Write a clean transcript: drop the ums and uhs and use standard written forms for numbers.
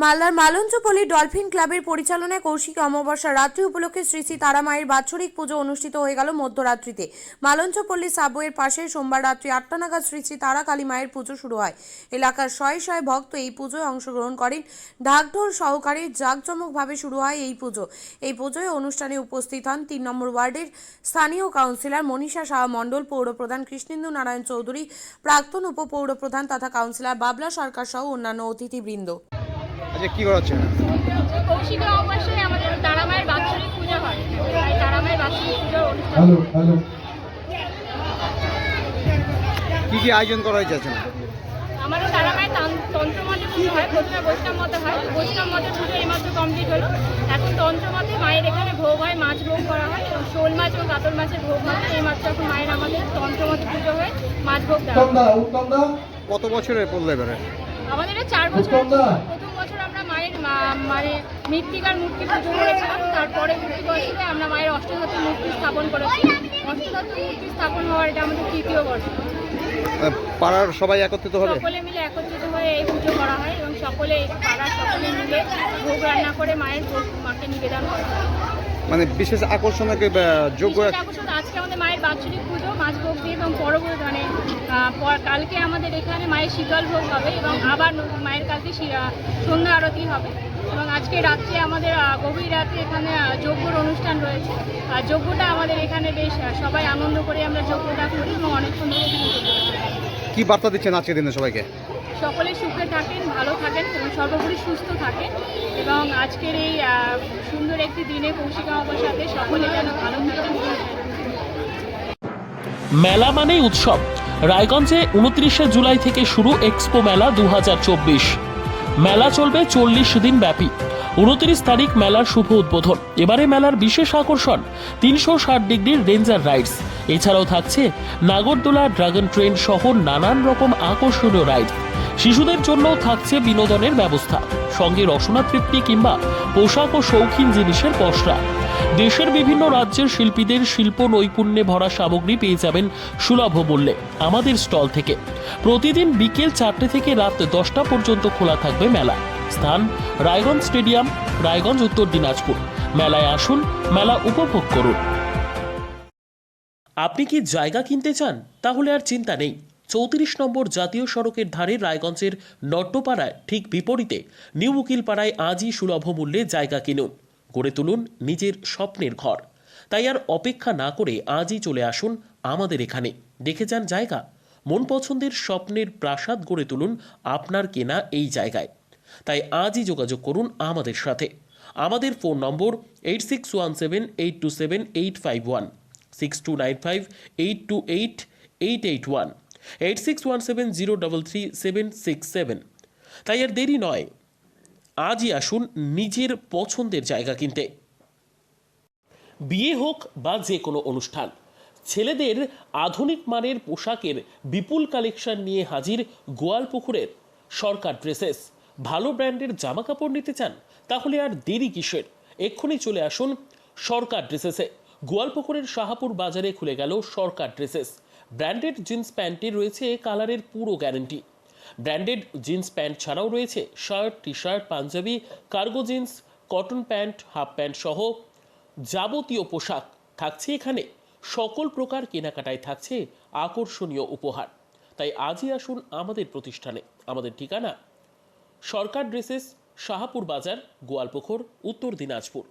মালদার মালঞ্চপল্লী ডলফিন ক্লাবের পরিচালনায় কৌশিকী অমাবস্যা রাত্রি উপলক্ষে শ্রী শ্রী তারা মায়ের বাৎসরিক পুজো অনুষ্ঠিত হয়ে গেল মধ্যরাত্রিতে। মালঞ্চপল্লী সাবওয়ের পাশে সোমবার রাত্রি 8টা নাগাদ শ্রী শ্রী তারা কালী মায়ের পুজো শুরু হয়। এলাকার শয়ে শয়ে ভক্ত এই পুজোয় অংশগ্রহণ করেন। ঢাকঢোল সহকারে জাঁকজমকভাবে শুরু হয় এই পুজো। এই পুজোয় অনুষ্ঠানে উপস্থিত হন 3 নম্বর ওয়ার্ডের স্থানীয় কাউন্সিলর মনীষা শাহ মণ্ডল, পৌরপ্রধান কৃষ্ণেন্দু নারায়ণ চৌধুরী, প্রাক্তন উপপৌরপ্রধান তথা কাউন্সিলর বাবলা সরকার সহ অন্যান্য অতিথিবৃন্দ। আচ্ছা, কি করা হচ্ছে? কৌশিকী অমাবস্যায় আমাদের তারা মায়ের বাৎসরিক পূজা হয়। তাই তারা মায়ের বাৎসরিক পুজোর অনুষ্ঠান। কি আয়োজন করা হয়েছে? আমাদের তারা মায়ের তন্ত্রমতে পুজো হয়। প্রথমে বৈষ্ণব মতে হয়, বৈষ্ণব মতের পুজো এইমাত্র কমপ্লিট হলো। এখন তন্ত্রমতে মায়ের এখানে ভোগ হয়, মাছ ভোগ করা হয়, শোল মাছ এবং কাতল মাছের ভোগ হয়। এইমাত্র এখন মায়ের আমাদের তন্ত্রমতে পুজো হয়ে মাছ ভোগ দেওয়া হয়। কত বছরের পড়লো এবারে? আমাদের 4 বছর। প্রথম বছর আমরা মায়ের মানে মৃত্তিকার মূর্তি পুজো করেছিলাম। তারপরে বছরে আমরা মায়ের অষ্টধাতু মূর্তি স্থাপন করেছি। অষ্টধাতু মূর্তি স্থাপন হওয়ার এটা আমাদের 3য় বর্ষ। পাড়ার সবাই একত্রিত হবে? সকলে মিলে একত্রিত হয়ে এই পুজো করা হয় এবং সকলে পাড়ার সকলে মিলে ভোগ রান্না করে মায়ের মাকে নিবেদন করা হয়। মানে বিশেষ আকর্ষণকে যোগ্য আকর্ষণ আজকে আমাদের মায়ের বাৎসরিক পুজো মাছ ভোগ দিয়ে এবং পরবর্তী মানে কালকে আমাদের এখানে মায়ের শীতল ভোগ হবে এবং আবার মায়ের কালকে সন্ধ্যা আরতি হবে এবং আজকে রাত্রে আমাদের গভীর রাতে এখানে যজ্ঞর অনুষ্ঠান রয়েছে। আর যজ্ঞটা আমাদের এখানে বেশ সবাই আনন্দ করে আমরা যজ্ঞটা করি এবং অনেকক্ষণ ধরে কি বার্তা দিচ্ছেন আজকের দিনে সবাইকে? সকলে সুখে থাকেন, ভালো থাকেন এবং সর্বোপরি সুস্থ থাকেন এবং আজকের এই সুন্দর একটি দিনে কৌশিকী অমাবস্যাতে সকলে যেন ভালো থাকেন। মেলা মানেই উৎসব। রায়গঞ্জে 29শে জুলাই থেকে শুরু এক্সপো মেলা 2024। মেলা চলবে 40 দিন ব্যাপী। 29 তারিখ মেলার শুভ উদ্বোধন। এবারে মেলার বিশেষ আকর্ষণ 360 ডিগ্রির রেঞ্জার রাইডস। এছাড়াও থাকছে নাগরদোলা, ড্রাগন ট্রেন সহ নানান রকম আকর্ষণীয় রাইড। শিশুদের জন্য থাকছে বিনোদনের ব্যবস্থা, সঙ্গে রসনা তৃপ্তি কিংবা পোশাক ও শৌখিন জিনিসের পসরা। দেশের বিভিন্ন রাজ্যের শিল্পীদের শিল্প নৈপুণ্যে ভরা সামগ্রী পেয়ে যাবেন সুলভ মূল্যে আমাদের স্টল থেকে। প্রতিদিন বিকেল 4টে থেকে রাত 10টা পর্যন্ত খোলা থাকবে মেলা। স্থান রায়গঞ্জ স্টেডিয়াম, রায়গঞ্জ, উত্তর দিনাজপুর। মেলায় আসুন, মেলা উপভোগ করুন। আপনি কি জায়গা কিনতে চান? তাহলে আর চিন্তা নেই। 34 নম্বর জাতীয় সড়কের ধারে রায়গঞ্জের নট্টপাড়ায় ঠিক বিপরীতে নিউ উকিলপাড়ায় আজই সুলভ মূল্যে জায়গা কিনুন, গড়ে তুলুন নিজের স্বপ্নের ঘর। তাই আর অপেক্ষা না করে আজই চলে আসুন আমাদের এখানে, দেখে যান জায়গা। মন পছন্দের স্বপ্নের প্রাসাদ গড়ে তুলুন আপনার কেনা এই জায়গায়। তাই আজই যোগাযোগ করুন আমাদের সাথে। আমাদের ফোন নম্বর 8617827851, 6295828881, 8617033767। তাই আর দেরি নয়, আজই আসুন নিজের পছন্দের জায়গা কিনতে। বিয়ে হোক বা যে কোনো অনুষ্ঠান, ছেলেদের আধুনিক মানের পোশাকের বিপুল কালেকশন নিয়ে হাজির গোয়ালপুকুরের সরকার ড্রেসেস। ভালো ব্র্যান্ডের জামা কাপড় নিতে চান? তাহলে আর দেরি কিসের? এক্ষুনি চলে আসুন সরকার ড্রেসেসে। গোয়ালপুকুরের শাহাপুর বাজারে খুলে গেল সরকার ড্রেসেস। ব্র্যান্ডেড জিন্স প্যান্টের রয়েছে কালারের পুরো গ্যারেন্টি। ব্র্যান্ডেড জিন্স প্যান্ট ছাড়াও রয়েছে shirt, T shirt, panjabi, cargo jeans, cotton pant, half pant সহ যাবতীয় পোশাক থাকছে এখানে। সকল প্রকার কেনাকাটায় থাকছে আকর্ষণীয় উপহার। তাই আজই আসুন আমাদের প্রতিষ্ঠানে। আমাদের ঠিকানা সরকার ড্রেসেস, শাহাপুর বাজার, গোয়ালপুকুর, উত্তর দিনাজপুর।